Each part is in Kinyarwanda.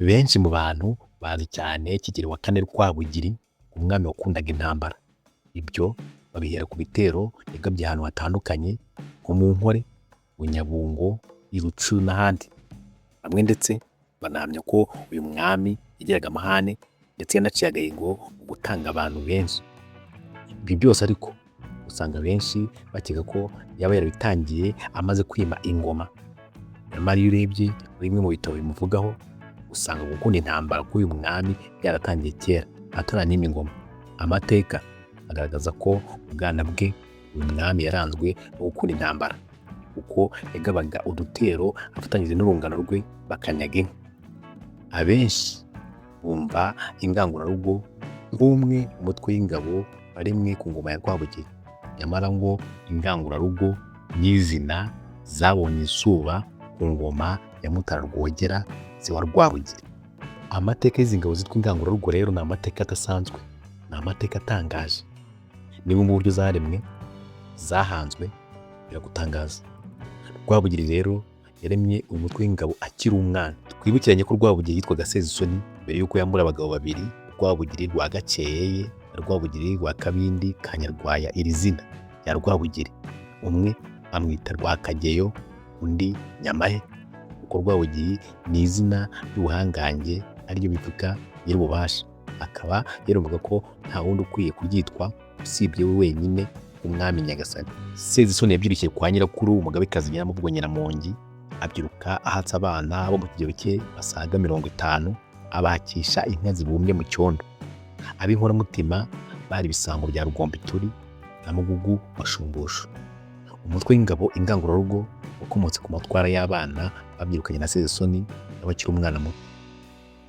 Benshi mu bantu bazi cyane Kigeli wa kane Rwabugili, umwami wakundaga intambara. Ibyo babihera ku bitero yagabye ahantu hatandukanye nko mu Nkore, Bunyabungo, i Rucu n'ahandi. Bamwe ndetse banahamya ko uyu mwami yagiraga amahane ndetse yanaciye agahigo mu gutanga abantu benshi. Ibi byose ariko usanga benshi bakeka ko yaba yarabitangiye amaze kwima ingoma. Nyamara iyo urebye bimwe mu bitabo bimuvugaho, usanga gukunda intambara k'uyu mwami byaratangiye kera ataranima ingoma. Amateka agaragaza ko ubwana bwe uyu mwami yaranzwe no gukunda intambara, kuko yagabaga udutero afatanyije n'urungano rwe bakanyaga inka. Abenshi bumva ingangurarugo nk'umwe mu mutwe w'ingabo warimwe ku ngoma ya Rwabugili. Nyamara ngo ingangurarugo n'izina zabonye izuba ku ngoma ya Mutara Rwogera se wa Rwabugili. Amateka y'izi ngabo zitwa ingangurarugo rero ni amateka adasanzwe, ni amateka atangaje. Niba mu buryo zaremwe, zahanzwe, biragutangaza. Rwabugili rero yaremye uyu mutwe w'ingabo akiri umwana. Twibukiranye ko Rwabugili yitwaga Sezisoni mbere y'uko yambura abagabo babiri, Rwabugili rwa Gakeyeye na Rwabugili rwa Kabindi ka Nyarwaya. Iri zina rya Rwabugili, umwe amwita Rwakageyo, undi Nyamahe, kuko Rwabugili ni izina ry'ubuhangange ariryo bivuga nyir'ububasha. Akaba yarumvaga ko nta wundi ukwiye kuryitwa usibye we wenyine, umwami Nyagasani. Sezisoni yabyirukiye kwa nyirakuru umugabekazi Nyiramuvugo Nyiramongi, abyiruka ahatse abana bo mu kigero cye basaga 50, abakisha inka zibumbye mu cyondo. Ab'inkoramutima bari ibisambo bya Rugombituri na Mugugu wa Shumbusho. Umutwe w'ingabo ingangurarugo wakomotse ku matwara y'abana babyirukanye na Sezisoni n'abakiri umwana muto.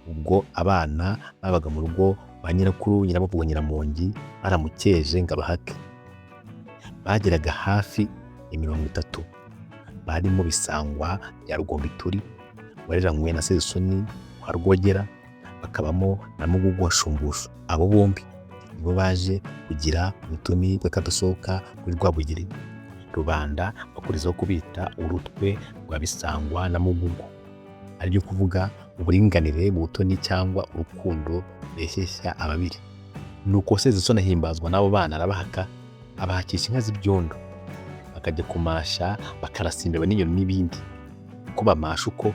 Ubwo abana babaga mu rugo ba nyirakuru Nyiramuvugo Nyiramongi baramukeje ngo abahake. Bageraga hafi ya 30, barimo Bisangwa bya Rugombituri wareranywe na Sezisoni wa Rwogera, bakabamo na Mugugu wa Shumbusho. Abo bombi nibo baje kugira ubutoni bw'akadasohoka kuri Rwabugili. Rubanda bakurizaho kubita urutwe rwa Bisangwa na Mugugu, aribyo kuvuga uburinganire, ubutoni cyangwa urukundo reshyeshya ababiri. Nuko Sezisoni ahimbazwa n'abo bana arabahaka, abahakisha inka z'ibyondo, bakajya kumasha bakarasimba n'inyoni n'ibindi. Uko bamasha uko,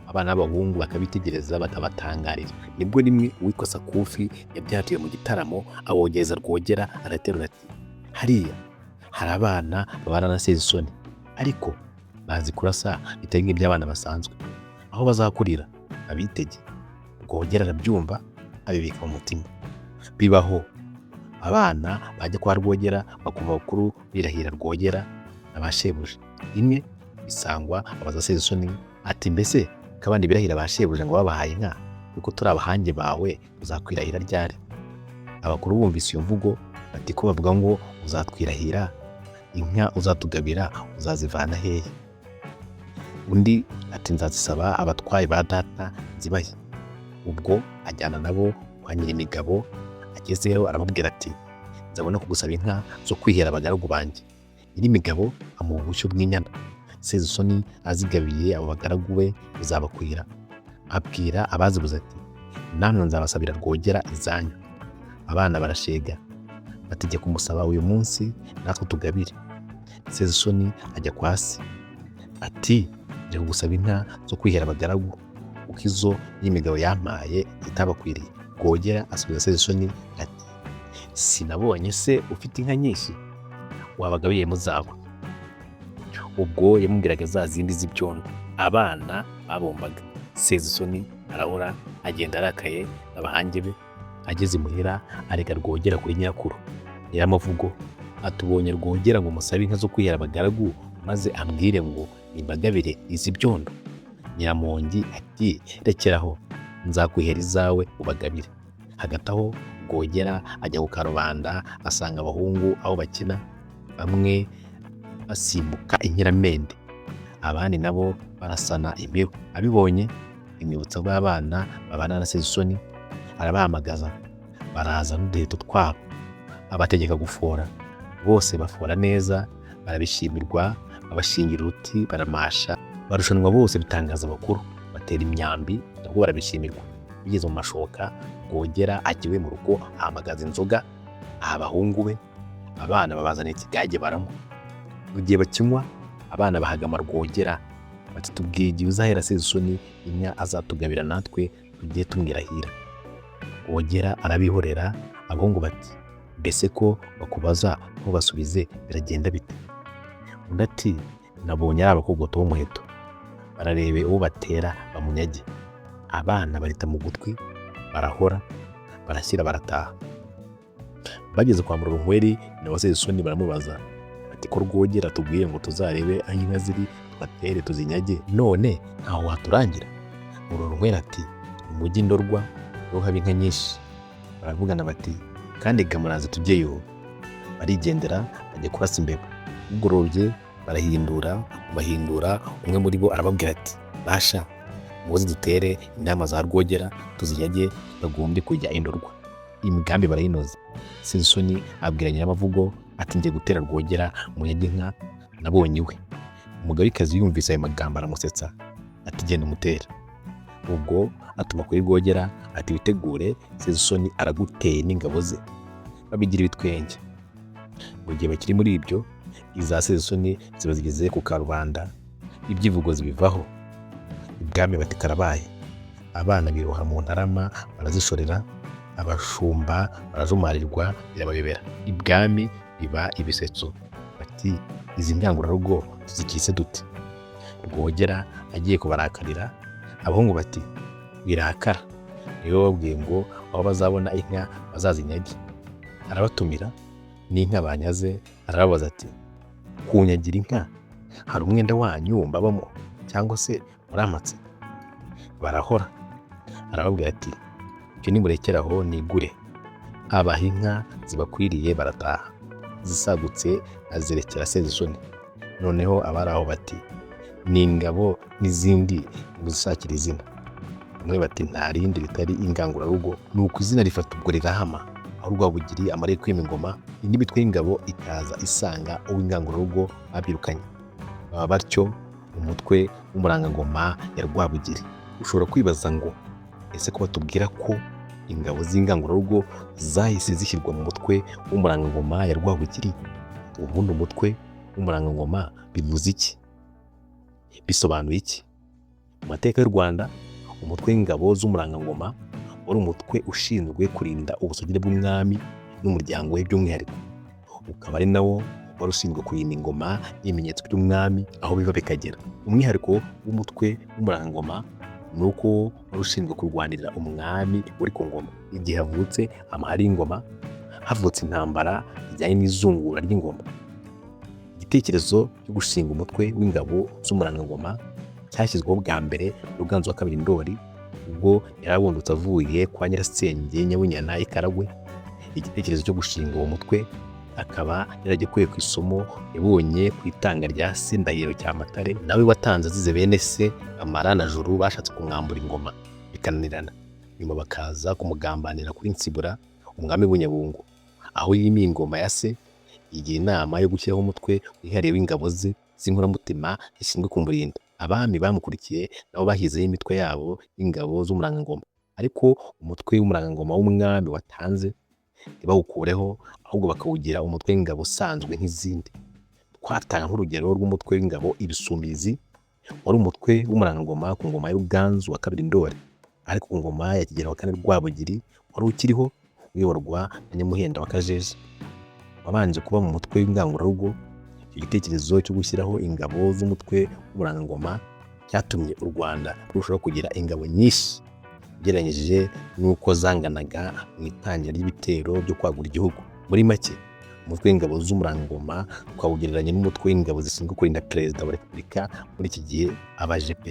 abana b'abahungu bakabitegereza bakabatangarira. Nibwo rimwe uwitwa Sakufi yabyatiwe mu gitaramo abogeza Rwogera, araterura ati, hariya hari abana babana na Sezisoni, ariko bazi kurasa bitari nk'iby'abana basanzwe. Aho bazakurira abitege. Rwogera arabyumva, abibika mu mutima. Bibaho abana bajya kwa Rwogera bakumva bakuru birahira Rwogera n'abashebuja. Rimwe Bisangwa abaza Sezisoni ati, mbese kabandi birahira abashebuja ngo babahaye inka, kuko turi abahange bawe uzakwirahira ryari? Abakuru bumvise iyo mvugo bati, ko bavuga ngo uzatwirahira, inka uzatugabira uzazivana hehe? Undi ati, nzazisaba abatwaye ba data nzibahe. Ubwo ajyana nabo kwa Nyirimigabo. Agezeho aramubwira ati, nzabona kugusaba inka zo kwihera abagaragu banjye. Nyirimigabo amuha ubushyo bw'inyana. Sezisoni azigabiye abo bagaragu be bizabakwira. Abwira abazibuze ati, namwe nzabasabira Rwogera izanyu. Abana barashega bati, jya kumusaba uyu munsi natwe tugabire. Sezisoni ajya kwa se ati, nje kugusaba inka zo kwihera abagaragu, kuko izo Nyirimigabo yampaye zitabakwiriye. Rwogera asubiza Sezisoni ati, sinabonye se ufite inka nyinshi, wabagabiye mu zabo. Ubwo yamubwiraga za zindi z'ibyondo abana babombaga. Sezisoni arahora agenda arakaye n'abahange be. Ageze imuhira arega Rwogera kuri nyirakuru Nyiramuvugo. Atubonye Rwogera ngo musabe inka zo kwihera abagaragu, maze ambwire ngo nimbagabire izi byondo. Nyiramongi ati, rekeraho, nzakwihera izawe ubagabire. Hagati aho Rwogera ajya ku karubanda, asanga abahungu aho bakina, bamwe basimbuka inkiramende, abandi nabo barasana imbeho. Abibonye imibutso b'abana babana na Sezisoni, arabahamagaza. Baraza n'uduheto twabo, abategeka gufora. Bose bafora neza, barabishimirwa, babashingira uruti, baramasha, barushanwa bose bitangaza abakuru. batera imyambi nabwo barabishimirwa. Bigeze mu mashoka, Rwogera agiwe mu rugo ahamagaza inzoga, aha abahungu be, abana babazaniye ikigage baranywa. Mu gihe bakinywa, abana bahagama Rwogera bati tubwiye igihe uzahera Sezisoni inka azatugabira natwe tugiye tumwirahira. Rwogera arabihorera, abahungu bati mbese ko bakubaza ntubasubize biragenda bite? Undi ati nabonye ari abakogoto b'umuheto, bararebe uwo batera bamunyage. Abana barita mu gutwi, barahora, barashyira barataha. Bageze kwa Murorunkwere na Sezisoni baramubaza ati ko Rwogera tubwiye ngo tuzarebe aho inka ziri tubatere tuzinyage, none ntaho waturangira? Murorunkwere ati mu mujyi Ndorwa niho haba inka nyinshi. Baravugana bati kandi gamuraze tujyeyo. Barigendera bajya kurasa imbeba. Bugorobye bahindura, umwe muri bo arababwira ati basha muze dutere intama za Rwogera tuzinyage tutagombye kujya i Ndorwa. Imigambi barayinoza. Sezisoni abwira Nyiramavugo ati ngiye gutera Rwogera munyage inka nabonye iwe. Umugabekazi yumvise ayo magambo aramusetsa ati genda umutere. Ubwo atuma kuri Rwogera ati witegure, Sezisoni araguteye n'ingabo ze. Babigira ibitwenge. Mu gihe bakiri muri ibyo, iza Sezisoni ziba zigeze ku karubanda, ibyivugo zibivaho. Ibwami bati karabaye. Abana biroha mu ntarama barazishorera, abashumba barajumarirwa birabayobera. Ibwami biba ibisetso. Bati izi nyangurarugo tuzikise dute? Rwogera agiye kubarakarira, abahungu bati birakara, niwe wabwiye ngo aho bazabona inka bazazinyage. Arabatumira n'inka banyaze, arababaza ati kunyagira inka hari umwenda wanyu mbabamo cyangwa se muramatse? Barahora. Arababwira ati icyo nimurekeraho nigure. Abaha inka zibakwiriye barataha. Zisagutse azirekera Sezisoni. Noneho abari aho bati ni ingabo n'izindi muzishakira izina. Bamwe bati nta rindi ritari ingangurarugo, nuko izina rifata ubwo rirahama. Aho Rwabugiri amariye kwima ingoma, indi mitwe y'ingabo ikaza isanga uw'ingangurarugo babyirukanye. Baba batyo umutwe w'umurangangoma ya Rwabugiri. Ushobora kwibaza ngo ese ko batubwira ko ingabo z'ingangurarugo zahise zishyirwa mu mutwe w'umurangangoma ya Rwabugiri, ubundi umutwe w'umurangangoma bivuze iki? Bisobanuye iki? Mu mateka y'u Rwanda, umutwe w'ingabo z'umurangangoma wari umutwe ushinzwe kurinda ubusugire bw'umwami n'umuryango we by'umwihariko. Ukaba ari nawo wari ushinzwe kurinda ingoma n'ibimenyetso by'umwami aho biva bikagera. Umwihariko w'umutwe w'umurangangoma ni uko wari ushinzwe kurwanirira umwami uri ku ngoma. Igihe havutse amahari y'ingoma, havutse intambara zijyanye n'izungura ry'ingoma. Igitekerezo cyo gushinga umutwe w'ingabo z'umurangangoma cyashyizweho bwa mbere Ruganzu II Ndoli, ubwo yarabundutse avuye kwa Nyirasenge Nyabunyana i Karagwe. Igitekerezo cyo gushinga uwo mutwe akaba yaragikuye ku isomo yabonye ku itanga rya se Ndahiro Cyamatare, nawe watanze azize bene se Amara na Juru bashatse kumwambura ingoma bikananirana. Nyuma bakaza kumugambanira kuri Nsibura, umwami w'Ubunyabungo. Aho yimiye ingoma ya se, yigira inama yo gushyiraho umutwe wihariye w'ingabo ze z'inkoramutima zishinzwe kumurinda. Abami bamukurikiye nabo bahizeho imitwe yabo y'ingabo z'umurangangoma, ariko umutwe w'umurangangoma w'umwami watanze ntibawukureho, ahubwo bakawugira umutwe w'ingabo usanzwe nk'izindi. Twatanga nk'urugero rw'umutwe w'ingabo Ibisumizi, wari umutwe w'umurangangoma ku ngoma ya Ruganzu II Ndoli, ariko ku ngoma ya Kigeli IV Rwabugiri wari ukiriho uyoborwa na Nyamuhenda wa Kajeje. Wabanje kuba mu mutwe w'ingangurarugo. Icyo gitekerezo cyo gushyiraho ingabo z'umutwe w'umurangangoma cyatumye u Rwanda rurushaho kugira ingabo nyinshi ugereranyije n'uko zanganaga mu itangira ry'ibitero byo kwagura igihugu. Muri make, umutwe w'ingabo z'umurangangoma twawugereranya n'umutwe w'ingabo zishinzwe kurinda Perezida wa Repubulika muri iki gihe, aba GP.